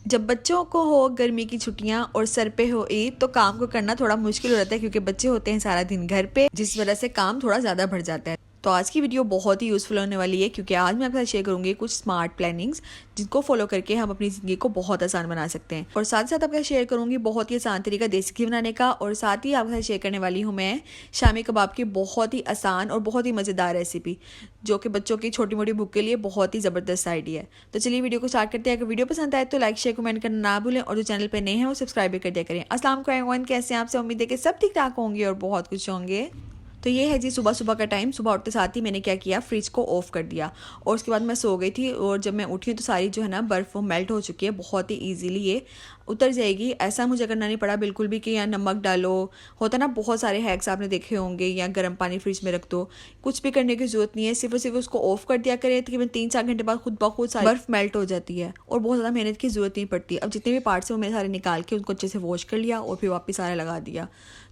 जब बच्चों को हो गर्मी की छुट्टियां और सर पे हो ईद तो काम को करना थोड़ा मुश्किल हो जाता है क्योंकि बच्चे होते हैं सारा दिन घर पे, जिस वजह से काम थोड़ा ज़्यादा बढ़ जाता है। तो आज की वीडियो बहुत ही यूज़फुल होने वाली है क्योंकि आज मैं आपके साथ शेयर करूंगी कुछ स्मार्ट प्लानिंग्स जिनको फॉलो करके हम अपनी ज़िंदगी को बहुत आसान बना सकते हैं। और साथ ही साथ आपके साथ शेयर करूंगी बहुत ही आसान तरीका देसी घी बनाने का, और साथ ही आपके साथ शेयर करने वाली हूँ मैं शामी कबाब की बहुत ही आसान और बहुत ही मज़ेदार रेसिपी, जो कि बच्चों की छोटी मोटी भूख के लिए बहुत ही ज़बरदस्त आइडिया है। तो चलिए वीडियो को स्टार्ट करते हैं। अगर वीडियो पसंद आए तो लाइक शेयर कमेंट करना ना भूलें, और जो चैनल पे नए हैं वो सब्सक्राइब भी कर दिया करें। अस्सलाम वालेकुम, कैसे हैं आपसे? उम्मीद है कि सब ठीक ठाक होंगे और बहुत खुश होंगे। तो ये है जी सुबह सुबह का टाइम। सुबह उठते साथ ही मैंने क्या किया, फ्रिज को ऑफ कर दिया और उसके बाद मैं सो गई थी। और जब मैं उठी तो सारी जो है ना बर्फ़ वो मेल्ट हो चुकी है, बहुत ही ईजीली ये उतर जाएगी। ऐसा मुझे करना नहीं पड़ा बिल्कुल भी कि यहाँ नमक डालो, होता ना बहुत सारे हैक्स आपने देखे होंगे, या गर्म पानी फ्रिज में रख दो। कुछ भी करने की जरूरत नहीं है, सिर्फ और सिर्फ उसको ऑफ कर दिया करें। तकरीबन 3-4 घंटे बाद खुद ब खुद सारी बर्फ़ मेल्ट हो जाती है और बहुत ज़्यादा मेहनत की जरूरत नहीं पड़ती। अब जितने भी पार्ट्स हैं वो मैंने सारे निकाल के उनको अच्छे से वॉश कर लिया और फिर वापस सारा लगा दिया।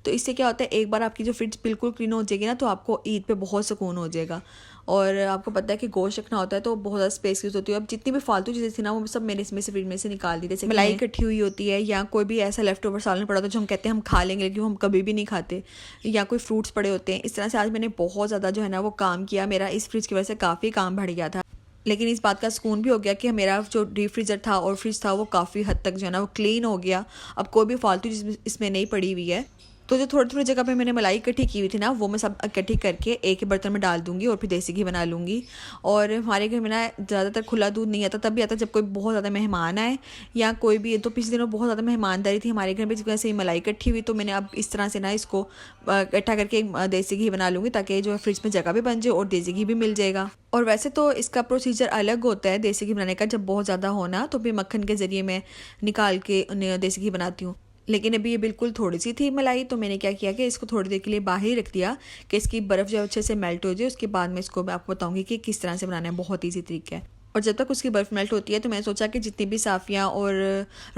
तो इससे क्या होता है, एक बार आपकी जो फ्रिज बिल्कुल क्लीन हो जाएगी ना, तो आपको ईद पे बहुत सुकून हो जाएगा। और आपको पता है कि गोश्त रखना होता है तो बहुत ज़्यादा स्पेस यूज़ होती है। अब जितनी भी फालतू चीज़ें थी ना वो सब मैंने इसमें से फ्रिज में से निकाल दी। जैसे मलाई इकट्ठी हुई होती है, या कोई भी ऐसा लेफ्ट ओवर सालन पड़ा होता है जो हम कहते हैं हम खा लेंगे लेकिन हम कभी भी नहीं खाते, या कोई फ्रूट्स पड़े होते हैं। इस तरह से आज मैंने बहुत ज़्यादा जो है ना वो काम किया। मेरा इस फ्रिज की वजह से काफ़ी काम बढ़ गया था, लेकिन इस बात का सुकून भी हो गया कि मेरा जो डीप फ्रीज़र था और फ्रिज था वो काफ़ी हद तक जो है ना वो क्लीन हो गया। अब कोई भी फालतू चीज़ इसमें नहीं पड़ी हुई है। तो जो थोड़ी थोड़ी जगह पे मैंने मलाई इकट्ठी की हुई थी ना, वो मैं सब इकट्ठी करके एक ही बर्तन में डाल दूंगी और फिर देसी घी बना लूँगी। और हमारे घर में ना ज़्यादातर खुला दूध नहीं आता, तब भी आता जब कोई बहुत ज़्यादा मेहमान आए या कोई भी। तो पिछले दिनों बहुत ज़्यादा मेहमानदारी थी हमारे घर में, जिस वजह से मलाई इकट्ठी हुई। तो मैंने अब इस तरह से ना इसको इकट्ठा करके देसी घी बना लूँगी, ताकि जो है फ्रिज में जगह भी बन जाए और देसी घी भी मिल जाएगा। और वैसे तो इसका प्रोसीजर अलग होता है देसी घी बनाने का, जब बहुत ज़्यादा होना तो फिर मक्खन के ज़रिए मैं निकाल के देसी घी बनाती हूँ। लेकिन अभी ये बिल्कुल थोड़ी सी थी मलाई, तो मैंने क्या किया कि इसको थोड़ी देर के लिए बाहर ही रख दिया कि इसकी बर्फ़ जो अच्छे से मेल्ट हो जाए। उसके बाद मैं इसको आपको बताऊंगी कि किस तरह से बनाना है, बहुत ईजी तरीका है। और जब तक उसकी बर्फ़ मेल्ट होती है तो मैंने सोचा कि जितनी भी साफ़ियाँ और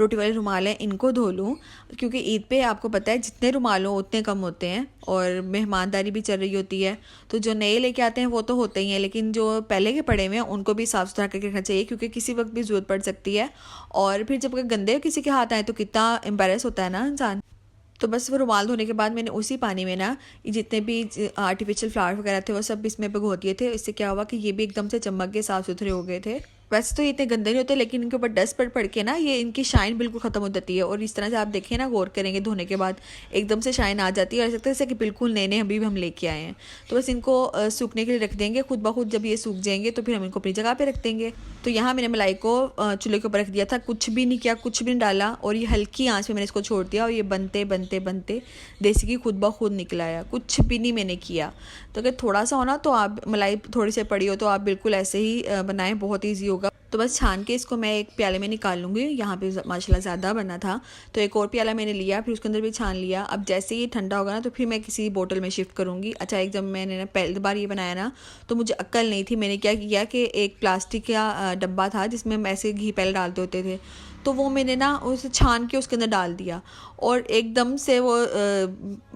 रोटी वाले रुमाल हैं इनको धो लूँ, क्योंकि ईद पे आपको पता है जितने रुमाल हो उतने कम होते हैं और मेहमानदारी भी चल रही होती है। तो जो नए लेके आते हैं वो तो होते ही हैं, लेकिन जो पहले के पड़े हुए हैं उनको भी साफ़ सुथरा करके रखना चाहिए, क्योंकि किसी वक्त भी ज़रूरत पड़ सकती है। और फिर जब गंदे किसी के हाथ आए तो कितना एम्बेरस होता है ना इंसान। तो बस वो रुमाल धोने के बाद मैंने उसी पानी में ना जितने भी आर्टिफिशियल फ्लावर वगैरह थे वो सब इसमें भिगो दिए थे। इससे क्या हुआ कि ये भी एकदम से चमक के साफ़ सुथरे हो गए थे। वैसे तो ये इतने गंदे नहीं होते, लेकिन इनके ऊपर डस्ट पड़ के ना ये इनकी शाइन बिल्कुल ख़त्म हो जाती है। और इस तरह से आप देखें ना, गौर करेंगे धोने के बाद एकदम से शाइन आ जाती है और ऐसा लगता है जैसे कि बिल्कुल नए नए अभी भी हम लेके आए हैं। तो बस इनको सूखने के लिए रख देंगे खुद ब खुद। जब ये सूख जाएंगे तो फिर हम इनको अपनी जगह पे रख देंगे। तो यहाँ मैंने मलाई को चूल्हे के ऊपर रख दिया था, कुछ भी नहीं किया, कुछ भी नहीं डाला, और ये हल्की आंच में मैंने इसको छोड़ दिया। और ये बनते बनते बनते देसी घी खुद ब खुद निकल आया, कुछ भी नहीं मैंने किया। तो अगर थोड़ा सा हो ना, तो आप मलाई थोड़ी सी पड़ी हो तो आप बिल्कुल ऐसे ही बनाएं, बहुत ईजी होगा। तो बस छान के इसको मैं एक प्याले में निकाल लूँगी। यहाँ पे माशाल्लाह ज़्यादा बना था तो एक और प्याला मैंने लिया, फिर उसके अंदर भी छान लिया। अब जैसे ही ठंडा होगा ना तो फिर मैं किसी बोतल में शिफ्ट करूँगी। अच्छा, एक जब मैंने ना पहली बार ये बनाया ना तो मुझे अक्ल नहीं थी। मैंने क्या किया कि एक प्लास्टिक का डब्बा था जिसमें हम ऐसे घी पहले डालते होते थे, तो वो मैंने ना उसे छान के उसके अंदर डाल दिया और एकदम से वो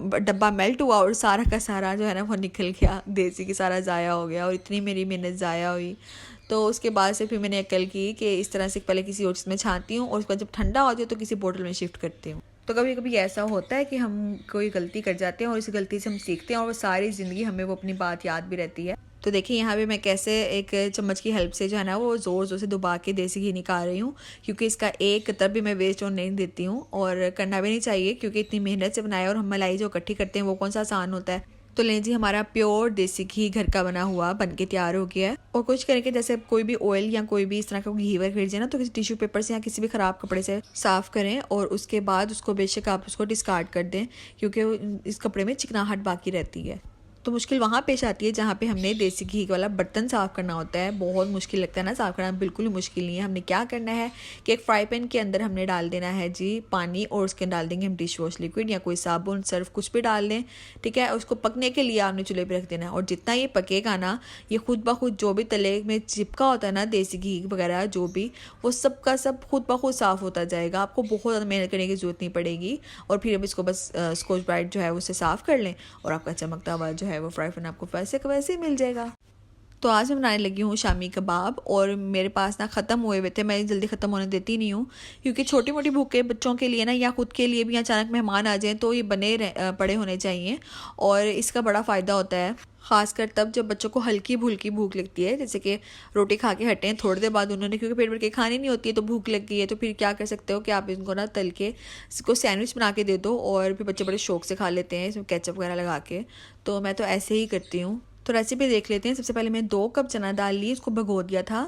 डब्बा मेल्ट हुआ और सारा का सारा जो है ना वो निकल गया, देसी की सारा ज़ाया हो गया और इतनी मेरी मेहनत ज़ाया हुई। तो उसके बाद से फिर मैंने अकल की कि इस तरह से पहले किसी और चीज़ में छानती हूँ और उसके बाद जब ठंडा हो जाए तो किसी बोतल में शिफ्ट करती हूँ। तो कभी कभी ऐसा होता है कि हम कोई गलती कर जाते हैं और इस गलती से हम सीखते हैं और वो सारी ज़िंदगी हमें वो अपनी बात याद भी रहती है। तो देखिए यहाँ पे मैं कैसे एक चम्मच की हेल्प से जो है ना वो ज़ोर ज़ोर से दबा के देसी घी निकाल रही हूँ, क्योंकि इसका एक कतर भी मैं वेस्ट होने नहीं देती हूँ। और करना भी नहीं चाहिए क्योंकि इतनी मेहनत से बनाया, और हम मलाई जो इकट्ठी करते हैं वो कौन सा आसान होता है। तो लें जी, हमारा प्योर देसी घी घर का बना हुआ बन के तैयार हो गया है। और कुछ करेंगे, जैसे कोई भी ऑयल या कोई भी इस तरह का घी वगैरह खरीद जाए ना, तो किसी टिश्यू पेपर से या किसी भी ख़राब कपड़े से साफ़ करें और उसके बाद उसको बेशक आप उसको डिस्कार्ड कर दें, क्योंकि इस कपड़े में चिकनाहट बाकी रहती है। तो मुश्किल वहाँ पेश आती है जहाँ पे हमने देसी घी वाला बर्तन साफ़ करना होता है। बहुत मुश्किल लगता है ना साफ़ करना, बिल्कुल ही मुश्किल नहीं है। हमने क्या करना है कि एक फ्राई पैन के अंदर हमने डाल देना है जी पानी, और उसके अंदर डाल देंगे हम डिश वॉश लिक्विड या कोई साबुन सर्फ कुछ भी डाल दें, ठीक है। उसको पकने के लिए आपने चूल्हे पे रख देना है, और जितना ये पकेगा ना ये खुद ब खुद जो भी तले में चिपका होता है ना देसी घी वगैरह जो भी, वो सब का सब खुद ब खुद साफ़ होता जाएगा। आपको बहुत ज़्यादा मेहनत करने की ज़रूरत नहीं पड़ेगी। और फिर अब इसको बस स्कॉच ब्राइट जो है उससे साफ़ कर लें और आपका चमकता हुआ जो है वो फ्राई पैन आपको वैसे का वैसे ही मिल जाएगा। तो आज मैं बनाने लगी हूँ शामी कबाब। और मेरे पास ना ख़त्म हुए हुए थे, मैं जल्दी ख़त्म होने देती नहीं हूँ क्योंकि छोटी मोटी भूखे बच्चों के लिए ना या ख़ुद के लिए भी अचानक मेहमान आ जाएं तो ये बने पड़े होने चाहिए। और इसका बड़ा फ़ायदा होता है, ख़ासकर तब जब बच्चों को हल्की फुल्की भूख लगती है, जैसे कि रोटी खा के हटे हैं थोड़ी देर बाद उन्होंने, क्योंकि पेट भर के खानी नहीं होती है तो भूख लग गई है, तो फिर क्या कर सकते हो कि आप इनको ना तल के इसको सैंडविच बना के दे दो और फिर बच्चे बड़े शौक से खा लेते हैं इसमें केचप वगैरह लगा के। तो मैं तो ऐसे ही करती हूँ। तो रेसिपी देख लेते हैं। सबसे पहले मैंने 2 कप चना दाल ली, उसको भिगो दिया था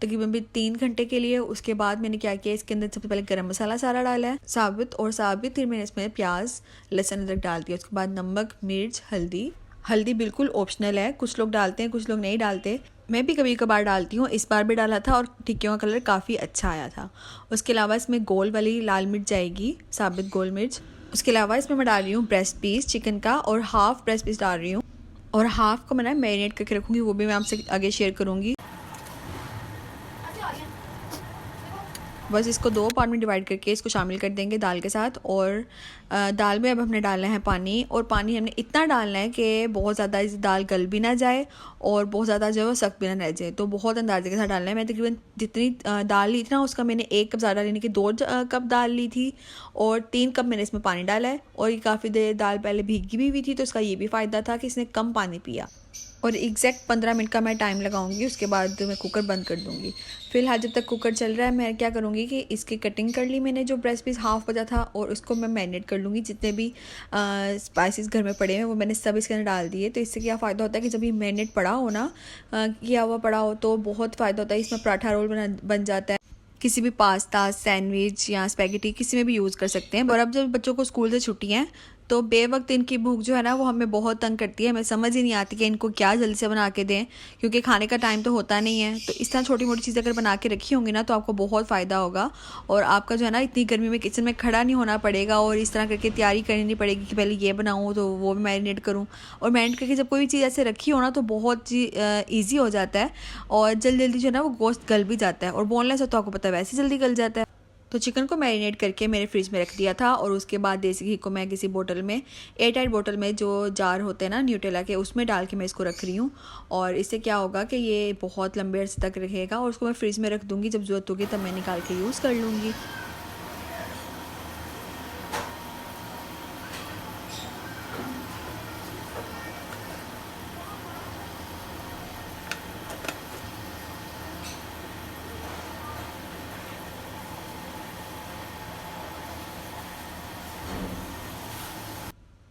तकरीबन भी 3 घंटे के लिए। उसके बाद मैंने क्या किया, इसके अंदर सबसे पहले गरम मसाला सारा डाला है साबित, और साबित फिर मैंने इसमें प्याज लहसुन अदरक डाल दिया। उसके बाद नमक मिर्च हल्दी बिल्कुल ऑप्शनल है, कुछ लोग डालते हैं कुछ लोग नहीं डालते, मैं भी कभी कभार डालती हूँ, इस बार भी डाला था और टिक्कियों का कलर काफ़ी अच्छा आया था। उसके अलावा इसमें गोल वाली लाल मिर्च जाएगी, साबित गोल मिर्च। उसके अलावा इसमें मैं डाल रही हूँ ब्रेस्ट पीस चिकन का, और हाफ ब्रेस्ट पीस डाल रही हूँ, और हाफ को मैं ना मैरिनेट करके रखूँगी, वो भी मैं आपसे आगे शेयर करूँगी। बस इसको 2 पार्ट में डिवाइड करके इसको शामिल कर देंगे दाल के साथ। और दाल में अब हमने डालना है पानी, और पानी हमने इतना डालना है कि बहुत ज़्यादा इस दाल गल भी ना जाए और बहुत ज़्यादा जो है वो सख्त भी ना रह जाए, तो बहुत अंदाजे के साथ डालना है। मैं तकरीबन जितनी दाल ली थी ना उसका मैंने 1 कप ज़्यादा लेने की 2 कप दाल ली थी, और 3 कप मैंने इसमें पानी डाला है। और ये काफ़ी देर दाल पहले भीगी भी हुई थी, तो इसका ये भी फ़ायदा था कि इसने कम पानी पिया। और एग्जैक्ट 15 मिनट का मैं टाइम लगाऊंगी, उसके बाद मैं कुकर बंद कर दूंगी। फिलहाल जब तक कुकर चल रहा है मैं क्या करूंगी कि इसकी कटिंग कर ली मैंने, जो ब्रेस्ट पीस हाफ बचा था, और उसको मैं मैरिनेट कर लूँगी। जितने भी स्पाइसेस घर में पड़े हैं वो मैंने सब इसके अंदर डाल दिए। तो इससे क्या फ़ायदा होता है कि जब ये मैरिनेट पड़ा हो ना, किया हुआ पड़ा हो, तो बहुत फ़ायदा होता है। इसमें पराठा रोल बन जाता है, किसी भी पास्ता सैंडविच या स्पैगेटी किसी में भी यूज़ कर सकते हैं। और अब जब बच्चों को स्कूल से छुट्टियां हैं तो बेवक्त इनकी भूख जो है ना वो हमें बहुत तंग करती है। हमें समझ ही नहीं आती कि इनको क्या जल्दी से बना के दें, क्योंकि खाने का टाइम तो होता नहीं है। तो इस तरह छोटी मोटी चीज़ें अगर बना के रखी होंगी ना तो आपको बहुत फ़ायदा होगा, और आपका जो है ना इतनी गर्मी में किचन में खड़ा नहीं होना पड़ेगा, और इस तरह करके तैयारी करनी नहीं पड़ेगी कि पहले ये बनाऊँ तो वो मैरिनेट करूँ। और मैरिनेट करके जब कोई भी चीज़ ऐसे रखी हो ना तो बहुत ईजी हो जाता है, और जल्दी जल्दी जो है ना वो गोश्त गल भी जाता है, और बोनलेस हो तो आपको पता है वैसे जल्दी गल जाता है। तो चिकन को मैरिनेट करके मैंने फ्रिज में रख दिया था, और उसके बाद देसी घी को मैं किसी बोतल में, एयर टाइट बोतल में, जो जार होते हैं ना न्यूटेला के, उसमें डाल के मैं इसको रख रही हूँ। और इससे क्या होगा कि ये बहुत लंबे अरसे तक रहेगा, और उसको मैं फ्रिज में रख दूँगी, जब ज़रूरत होगी तब मैं निकाल के यूज़ कर लूँगी।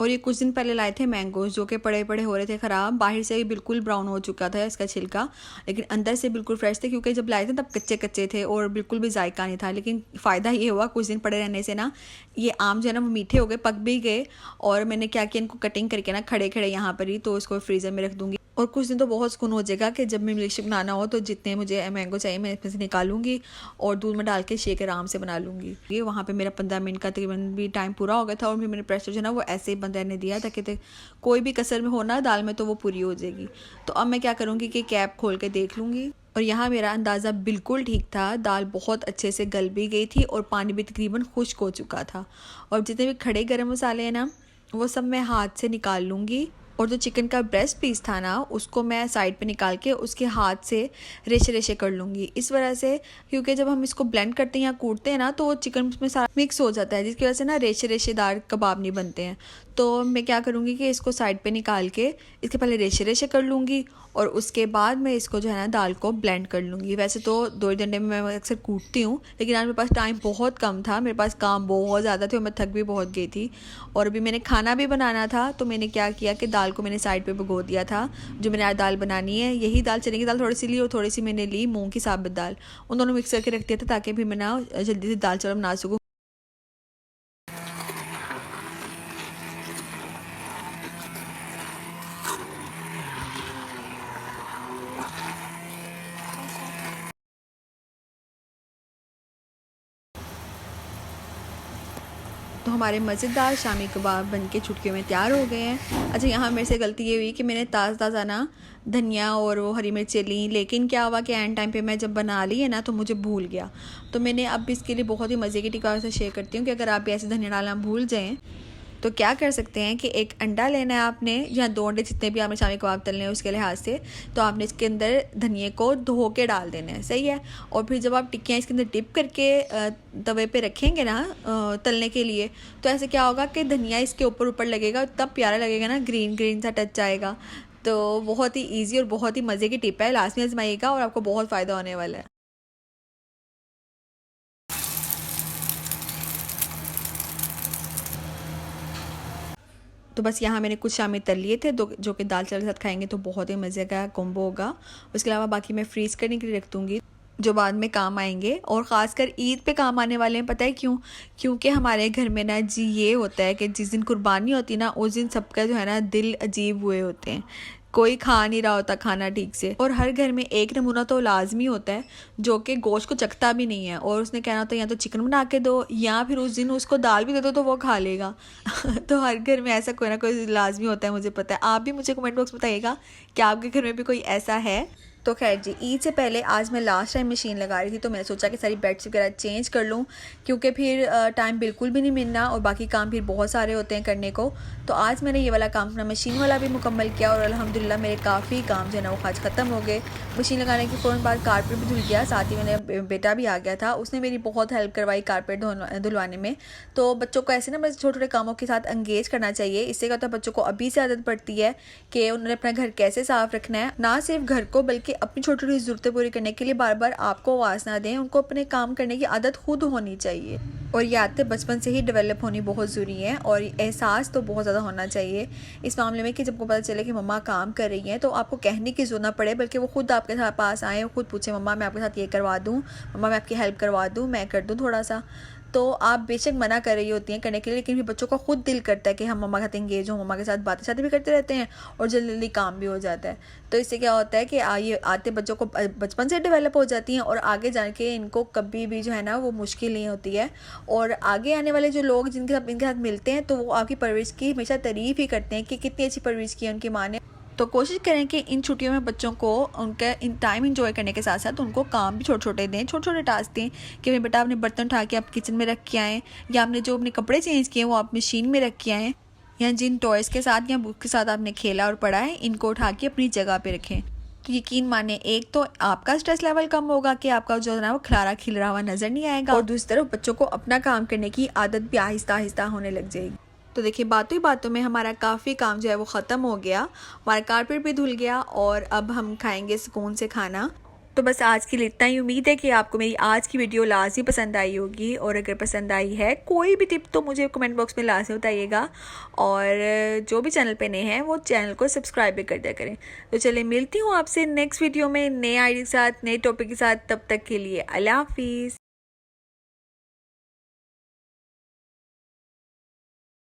और ये कुछ दिन पहले लाए थे मैंगोज, जो कि पड़े पड़े हो रहे थे ख़राब, बाहर से भी बिल्कुल ब्राउन हो चुका था इसका छिलका, लेकिन अंदर से बिल्कुल फ्रेश थे, क्योंकि जब लाए थे तब कच्चे कच्चे थे और बिल्कुल भी जायका नहीं था। लेकिन फ़ायदा ये हुआ कुछ दिन पड़े रहने से ना, ये आम जो है ना वो मीठे हो गए, पक भी गए। और मैंने क्या किया, इनको कटिंग करके ना खड़े खड़े यहाँ पर ही, तो इसको फ्रीज़र में रख दूँगी। और कुछ दिन तो बहुत सुकून हो जाएगा कि जब मैं मिल्क शेक बनाना हो तो जितने मुझे मैंगो चाहिए मैं इसमें से निकालूंगी और दूध में डाल के शेक आराम से बना लूँगी। ये वहाँ पे मेरा 15 मिनट का तकरीबन भी टाइम पूरा हो गया था, और फिर मैंने प्रेशर जो है ना वो ऐसे ही बंद रहने दिया ताकि कोई भी कसर में हो ना दाल में तो वो पूरी हो जाएगी। तो अब मैं क्या करूँगी कि कैप खोल के देख लूँगी, और यहाँ मेरा अंदाज़ा बिल्कुल ठीक था, दाल बहुत अच्छे से गल भी गई थी और पानी भी तकरीबन खुश्क हो चुका था। और जितने भी खड़े गरम मसाले हैं ना वो सब मैं हाथ से निकाल लूँगी, और जो चिकन का ब्रेस्ट पीस था ना उसको मैं साइड पे निकाल के उसके हाथ से रेशे रेशे कर लूँगी, इस वजह से क्योंकि जब हम इसको ब्लेंड करते हैं या कूटते हैं ना तो वो चिकन उसमें सारा मिक्स हो जाता है, जिसकी वजह से ना रेशे रेशेदार कबाब नहीं बनते हैं। तो मैं क्या करूँगी कि इसको साइड पे निकाल के इसके पहले रेशे रेशे कर लूँगी, और उसके बाद मैं इसको जो है ना दाल को ब्लेंड कर लूँगी। वैसे तो 2 डंडे में मैं अक्सर कूटती हूँ, लेकिन आज मेरे पास टाइम बहुत कम था, मेरे पास काम बहुत ज़्यादा थे और मैं थक भी बहुत गई थी, और अभी मैंने खाना भी बनाना था। तो मैंने क्या किया कि दाल को मैंने साइड पे भिगो दिया था, जो मैंने आज दाल बनानी है यही दाल, चने की दाल थोड़ी सी ली और थोड़ी सी मैंने ली मूँग की साबुत दाल, उन दोनों मिक्स करके रख दिया था ताकि भी मैं ना जल्दी से दाल चावल बना सकूँ। तो हमारे मज़ेदार शामी कबाब बनके चुटकियों में तैयार हो गए हैं। अच्छा, यहाँ मेरे से गलती ये हुई कि मैंने ताज़ा ना धनिया और वो हरी मिर्चें ली, लेकिन क्या हुआ कि एंड टाइम पे मैं जब बना ली है ना तो मुझे भूल गया। तो मैंने अब इसके लिए बहुत ही मज़े की टिक्का से शेयर करती हूँ कि अगर आप भी ऐसे धनिया डालना भूल जाएँ तो क्या कर सकते हैं कि एक अंडा लेना है आपने, या 2 अंडे जितने भी आपने शामी कबाब तलने हैं उसके लिहाज से, तो आपने इसके अंदर धनिए को धो के डाल देना है, सही है। और फिर जब आप टिक्कियाँ इसके अंदर डिप करके तवे पे रखेंगे ना तलने के लिए, तो ऐसे क्या होगा कि धनिया इसके ऊपर ऊपर लगेगा, इतना प्यारा लगेगा ना, ग्रीन ग्रीन सा टच आएगा। तो बहुत ही ईजी और बहुत ही मज़े की टिप है, लास्ट में आजमाइएगा और आपको बहुत फ़ायदा होने वाला है। तो बस यहाँ मैंने कुछ शामी तल लिए थे, जो कि दाल चावल के साथ खाएंगे तो बहुत ही मज़े का कॉम्बो होगा। उसके अलावा बाकी मैं फ्रीज़ करने के लिए रख दूँगी, जो बाद में काम आएंगे, और ख़ासकर ईद पे काम आने वाले हैं। पता है क्यों? क्योंकि हमारे घर में ना जी ये होता है कि जिस दिन कुर्बानी होती है ना, उस दिन सबका जो है ना दिल अजीब हुए होते हैं, कोई खा नहीं रहा होता खाना ठीक से, और हर घर में एक नमूना तो लाजमी होता है जो कि गोश्त को चखता भी नहीं है, और उसने कहना होता है या तो चिकन बना के दो, या फिर उस दिन उसको दाल भी दे दो तो वो खा लेगा। तो हर घर में ऐसा कोई ना कोई लाजमी होता है, मुझे पता है। आप भी मुझे कमेंट बॉक्स में बताइएगा कि आपके घर में भी कोई ऐसा है। तो खैर जी, ईद से पहले आज मैं लास्ट टाइम मशीन लगा रही थी, तो मैंने सोचा कि सारी बेड्स वगैरह चेंज कर लूँ, क्योंकि फिर टाइम बिल्कुल भी नहीं मिलना और बाकी काम फिर बहुत सारे होते हैं करने को। तो आज मैंने ये वाला काम अपना मशीन वाला भी मुकम्मल किया, और अल्हम्दुलिल्लाह मेरे काफ़ी काम जो है ना वो आज ख़त्म हो गए। मशीन लगाने के फ़ौरन बाद कारपेट भी धुल गया, साथ ही मैंने बेटा भी आ गया था, उसने मेरी बहुत हेल्प करवाई कारपेट धुलवाने में। तो बच्चों को ऐसे ना बस छोटे छोटे कामों के साथ एंगेज करना चाहिए, इससे क्या होता है बच्चों को अभी से आदत पड़ती है कि उन्होंने अपना घर कैसे साफ़ रखना है। ना सिर्फ घर को बल्कि अपनी छोटी छोटी ज़रूरतें पूरी करने के लिए बार बार आपको आवाज़ ना दें, उनको अपने काम करने की आदत खुद होनी चाहिए, और ये आदतें बचपन से ही डेवलप होनी बहुत ज़रूरी है, और एहसास तो बहुत ज़्यादा होना चाहिए इस मामले में कि जब को पता चले कि मम्मा काम कर रही हैं तो आपको कहने की ज़रूरत ना पड़े, बल्कि वो खुद आपके साथ पास आएँ और ख़ुद पूछें, मम्मा मैं आपके साथ ये करवा दूँ, मम्मा मैं आपकी हेल्प करवा दूँ, मैं कर दूँ थोड़ा सा। तो आप बेशक मना कर रही होती हैं करने के लिए, लेकिन फिर बच्चों का खुद दिल करता है कि हम मम्मा के साथ एंगेज हों, मम्मा के साथ बातें शातें भी करते रहते हैं और जल्दी जल्दी काम भी हो जाता है। तो इससे क्या होता है कि ये आते बच्चों को बचपन से डेवलप हो जाती हैं, और आगे जाके इनको कभी भी जो है ना वो मुश्किल नहीं होती है, और आगे आने वाले जो लोग जिनके साथ इनके साथ मिलते हैं तो वो आपकी परवरिश की हमेशा तारीफ़ ही करते हैं कि कितनी अच्छी परवरिश की है उनकी माँ ने। तो कोशिश करें कि इन छुट्टियों में बच्चों को उनका इन टाइम इंजॉय करने के साथ साथ उनको काम भी छोटे छोटे दें, छोटे छोटे टास्क दें कि भाई बेटा आपने बर्तन उठा के आप किचन में रख के आएँ, या आपने जो अपने कपड़े चेंज किए वो आप मशीन में रख के आएँ, या जिन टॉयज़ के साथ या बुक के साथ आपने खेला और पढ़ा है इनको उठा के अपनी जगह पे रखें। तो यकीन माने, एक तो आपका स्ट्रेस लेवल कम होगा कि आपका जो है ना वो खिलारा खिल रहा हुआ नज़र नहीं आएगा, और दूसरी तरफ बच्चों को अपना काम करने की आदत भी आहिस्ता आहिस्ता होने लग जाएगी। तो देखिए बातों ही बातों में हमारा काफ़ी काम जो है वो ख़त्म हो गया, हमारा कारपेट भी धुल गया, और अब हम खाएंगे सुकून से खाना। तो बस आज के लिए इतना ही। उम्मीद है कि आपको मेरी आज की वीडियो लाजमी पसंद आई होगी, और अगर पसंद आई है कोई भी टिप तो मुझे कमेंट बॉक्स में लाजमी बताइएगा, और जो भी चैनल पे नए हैं वो चैनल को सब्सक्राइब भी कर दिया करें। तो चलिए मिलती हूँ आपसे नेक्स्ट वीडियो में नए आइडिया के साथ, नए टॉपिक के साथ। तब तक के लिए अल्लाह हाफिज़।